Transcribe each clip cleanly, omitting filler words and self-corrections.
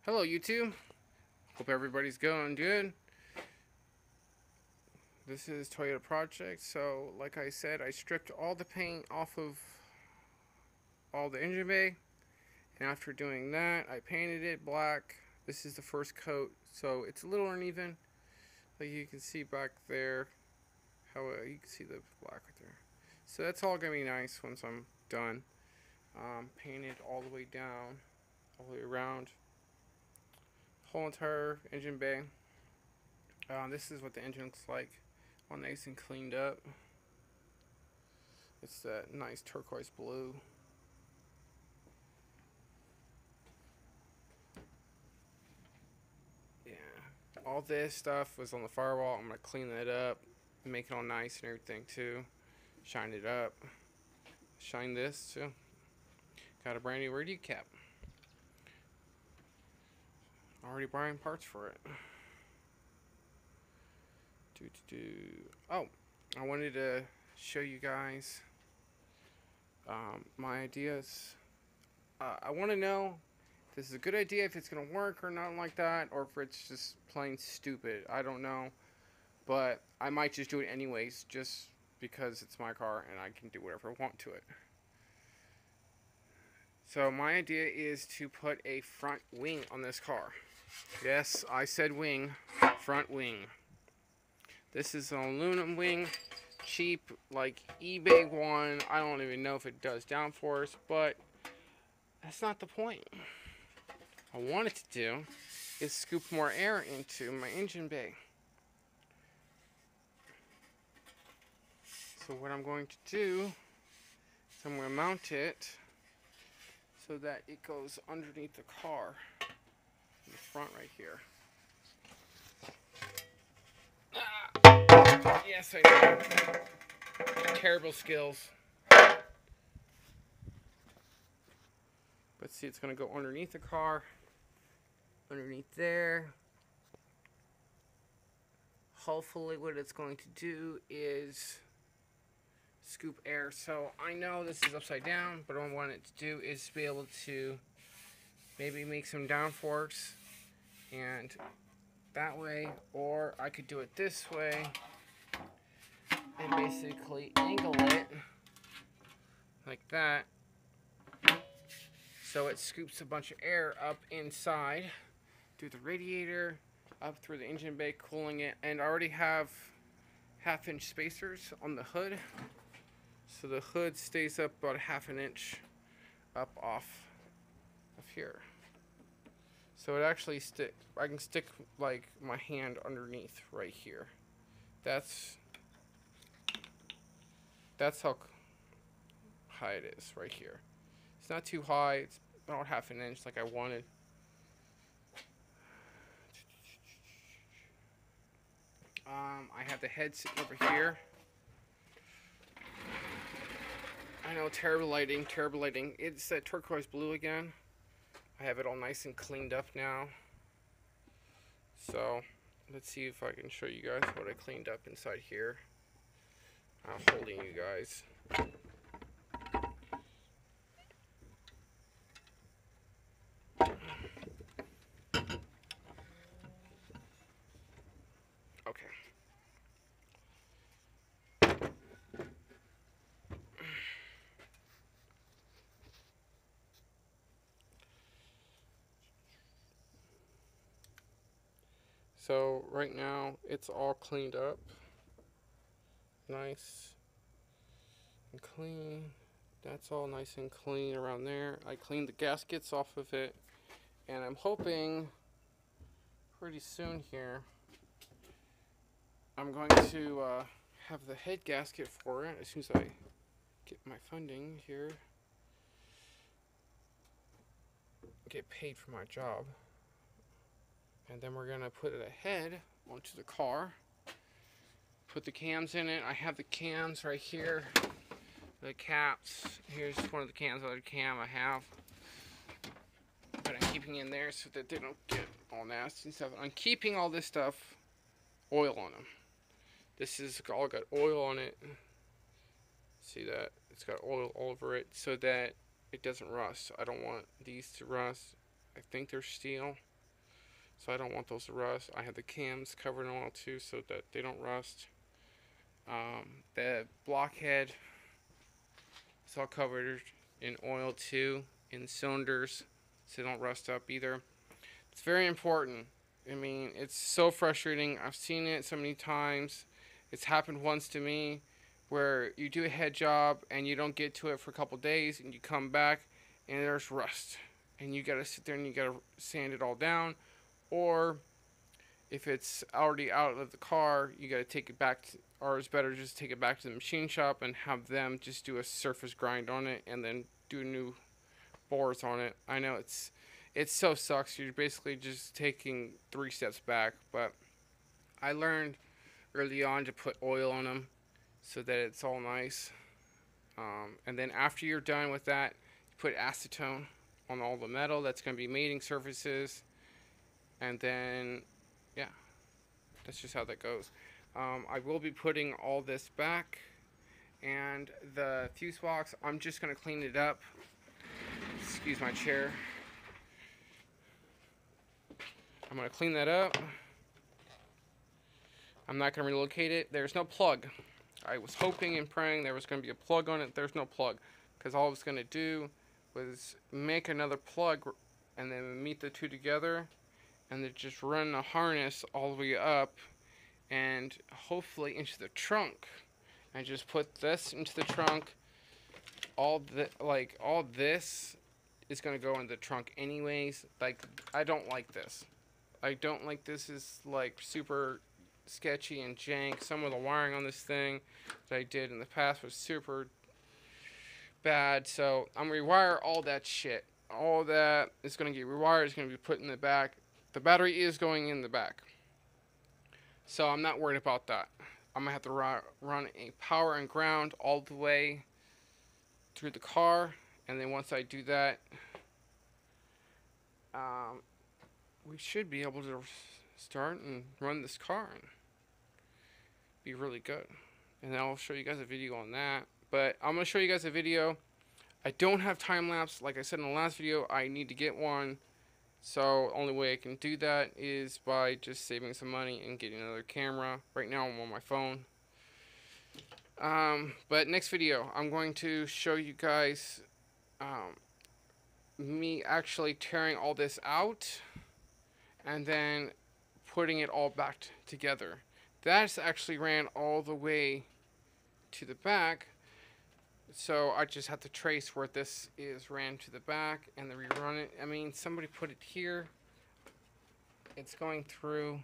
Hello YouTube, hope everybody's going good. This is Toyota Project. So like I said, I stripped all the paint off of all the engine bay, and after doing that I painted it black. This is the first coat, so it's a little uneven, like you can see back there, how you can see the black right there. So that's all gonna be nice once I'm done. Painted all the way down, all the way around whole entire engine bay. This is what the engine looks like, all nice and cleaned up. It's that nice turquoise blue. Yeah, all this stuff was on the firewall. I'm gonna clean that up, make it all nice and everything too. Shine it up. Shine this too. Got a brand new radio cap. Already buying parts for it. Oh, I wanted to show you guys my ideas. I want to know if this is a good idea, if it's going to work or not like that, or if it's just plain stupid. I don't know, but I might just do it anyways, just because it's my car and I can do whatever I want to it. So my idea is to put a front wing on this car. Yes, I said wing, front wing. This is an aluminum wing, cheap, like eBay one. I don't even know if it does downforce, but that's not the point. What I wanted to do is scoop more air into my engine bay. So what I'm going to do is I'm going to mount it so that it goes underneath the car in the front right here. Yes, I know. Terrible skills. But see, it's going to go underneath the car. Underneath there. Hopefully what it's going to do is scoop air. So I know this is upside down, but what I want it to do is be able to maybe make some downforce. And that way, or I could do it this way and basically angle it like that, so it scoops a bunch of air up inside through the radiator, up through the engine bay, cooling it. And I already have 1/2 inch spacers on the hood, so the hood stays up about 1/2 inch up off of here. So it actually I can stick like my hand underneath right here. That's how high it is right here. It's not too high. It's about 1/2 inch like I wanted. I have the head sitting over here. I know, terrible lighting, terrible lighting. It's that turquoise blue again. I have it all nice and cleaned up now. So let's see if I can show you guys what I cleaned up inside here. I'm holding you guys. Okay. So right now it's all cleaned up. Nice and clean. That's all nice and clean around there. I cleaned the gaskets off of it, and I'm hoping pretty soon here I'm going to have the head gasket for it as soon as I get my funding here, get paid for my job. And then we're gonna put it ahead onto the car, put the cams in it. I have the cams right here, the caps. Here's one of the cams, other cam I have, but I'm keeping in there so that they don't get all nasty and stuff. I'm keeping all this stuff oil on them. This is all got oil on it. See that? It's got oil all over it so that it doesn't rust. I don't want these to rust. I think they're steel. so I don't want those to rust. I have the cams covered in oil too, so that they don't rust. The blockhead is all covered in oil too, in cylinders, so they don't rust up either. It's very important. I mean, it's so frustrating. I've seen it so many times. It's happened once to me where you do a head job and you don't get to it for a couple days and you come back and there's rust. And you gotta sit there and you gotta sand it all down. Or if it's already out of the car, you gotta take it back to, or it's better just take it back to the machine shop and have them just do a surface grind on it and then do new bores on it. I know it so sucks. You're basically just taking 3 steps back, but I learned early on to put oil on them so that it's all nice. And then after you're done with that, you put acetone on all the metal that's going to be mating surfaces, and then yeah, that's just how that goes. I will be putting all this back, and the fuse box, I'm just going to clean it up. Excuse my chair. I'm going to clean that up. I'm not going to relocate it. There's no plug. I was hoping and praying there was going to be a plug on it. There's no plug, because all I was going to do was make another plug and then meet the two together and then just run the harness all the way up and hopefully into the trunk, and just put this into the trunk. All this is going to go in the trunk anyways. Like, I don't like this. I don't like this. Is like super sketchy and jank. Some of the wiring on this thing that I did in the past was super bad, so I'm gonna rewire all that shit. All that is gonna get rewired. Is gonna be put in the back. The battery is going in the back, so I'm not worried about that. I'm gonna have to run a power and ground all the way through the car, and then once I do that, we should be able to start and run this car and be really good. And I'll show you guys a video on that. But I'm going to show you guys a video. I don't have time lapse. Like I said in the last video, I need to get one. So only way I can do that is by just saving some money and getting another camera. Right now I'm on my phone. But next video, I'm going to show you guys me actually tearing all this out and then putting it all back together. That's actually ran all the way to the back. So I just have to trace where this is ran to the back and then rerun it. I mean, somebody put it here. It's going through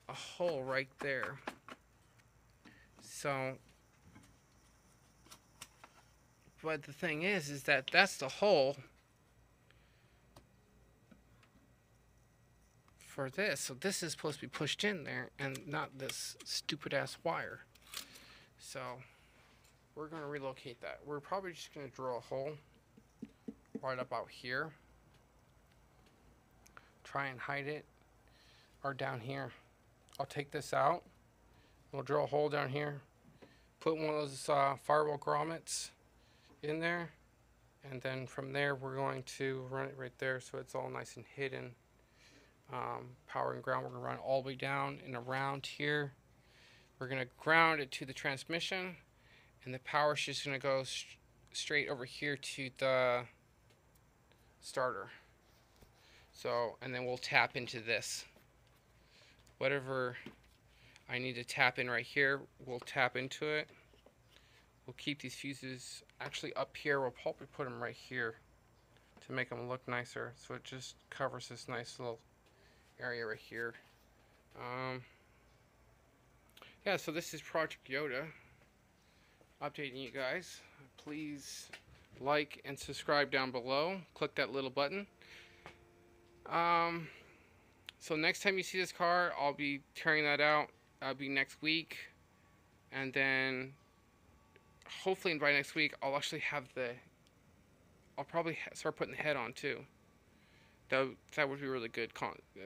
a hole right there. So, but the thing is that that's the hole for this. So this is supposed to be pushed in there and not this stupid ass wire. So we're going to relocate that. We're probably just going to drill a hole right about here. Try and hide it. Or down here. I'll take this out. We'll drill a hole down here. Put one of those firewall grommets in there. And then from there we're going to run it right there so it's all nice and hidden. Power and ground, we're going to run all the way down and around here. We're going to ground it to the transmission. And the power is just going to go straight over here to the starter. So, and then we'll tap into this. Whatever I need to tap in right here, we'll tap into it. We'll keep these fuses actually up here. We'll probably put them right here to make them look nicer. So it just covers this nice little area right here. Yeah, so this is Project Yoda. Updating you guys. Please like and subscribe down below. Click that little button. So next time you see this car, I'll be tearing that out. That'll be next week. And then hopefully by next week I'll actually have I'll probably start putting the head on too. That would be really good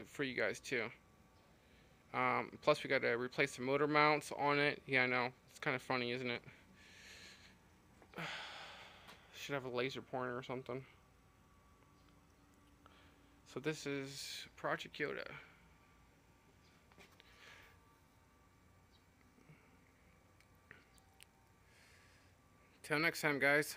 for you guys too. Plus we got to replace the motor mounts on it. Yeah, I know. It's kind of funny, isn't it? Should have a laser pointer or something. So this is Project Yoda. Till next time, guys.